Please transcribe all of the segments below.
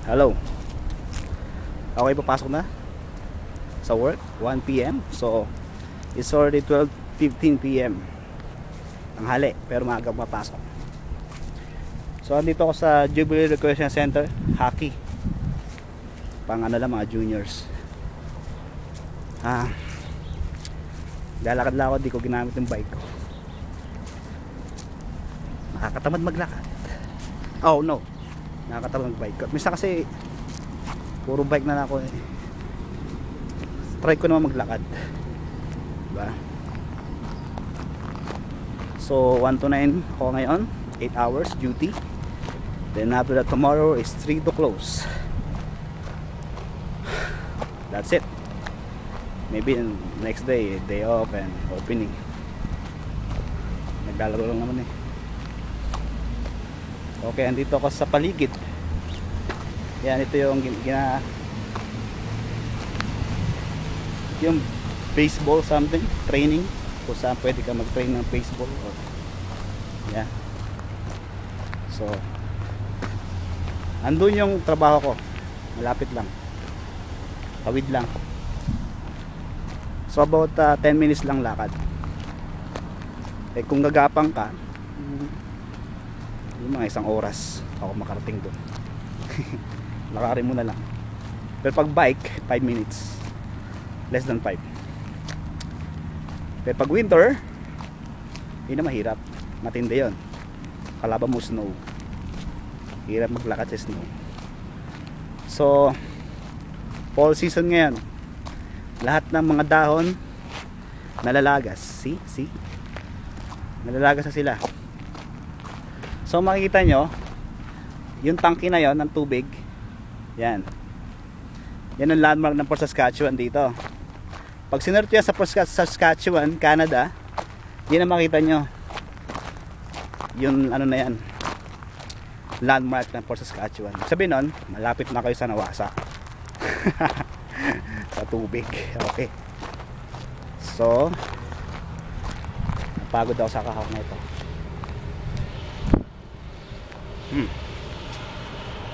Hello. Okay, papasok na sa work 1 PM. So it's already 12:15 PM. Tanghali, pero maaga papasok. So andito ako sa Jubilee Recreation Center, hockey. Pang ano lang, mga juniors. Lalakad lang ako, di ko ginamit yung bike ko. Nakakatamad maglakad. Oh no, nakakatamad magbike ko. Minsan kasi puro bike na ako eh. Try ko naman maglakad, diba? So 1 to 9 ako ngayon, 8 hours duty. Then after that, tomorrow is 3 to close. That's it. Maybe next day, day off and opening. Naglalaro lang naman eh. Okay, andito ako sa paligid. Yan, ito yung yung baseball something, training. Kung saan pwede ka mag-train ng baseball. Yeah. So, andun yung trabaho ko. Malapit lang. Tawid lang. So about 10 minutes lang lakad. Eh kung gagapang ka, yung mga 1 oras ako makarating doon. Lakarin mo na lang. Pero pag bike, 5 minutes. Less than 5. Pero pag winter, hindi na mahirap. Matindi yun. Kalaban mo snow. Hirap maglakad sa snow. So fall season ngayon. Lahat ng mga dahon nalalagas. See? Nalalagas na sila. So makikita nyo, yung tangke na yon ng tubig, yan ang landmark ng Port Saskatchewan dito. Pag sinerch yan sa Port Saskatchewan, Canada, yan ang makita nyo, yung ano na yan, landmark ng Port Saskatchewan. Sabi nun, malapit na kayo sa Nawasa. Sa tubig. Okay. So napagod ako sa kahawak na ito.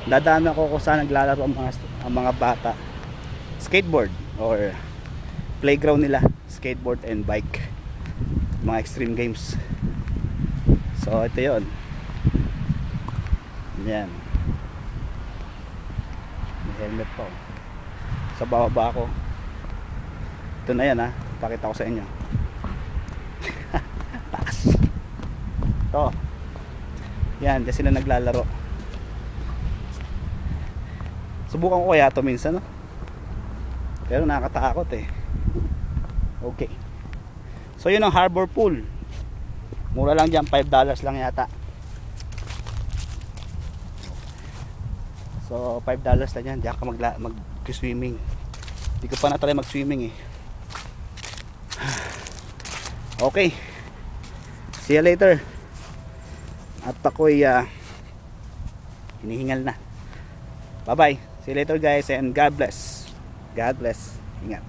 Dadaan ako kung saan naglalaro ang mga bata. Skateboard or playground nila, skateboard and bike, mga extreme games. So ito yun. Yan, may helmet pa. Sa baba ako. Ito na yan ha, pakita ko sa inyo. Taas. Ito. Yan, dyan sila naglalaro. Subukan ko kaya ito minsan, no? Pero nakakatakot eh. Okay. So yun ang harbor pool. Mura lang dyan, $5 lang yata. So $5 na dyan, dyan ka mag-swimming. Hindi ko pa na-try mag-swimming eh. Okay, see you later. At ako'y hinihingal na. Bye bye, see you later guys, and God bless. God bless. Ingat.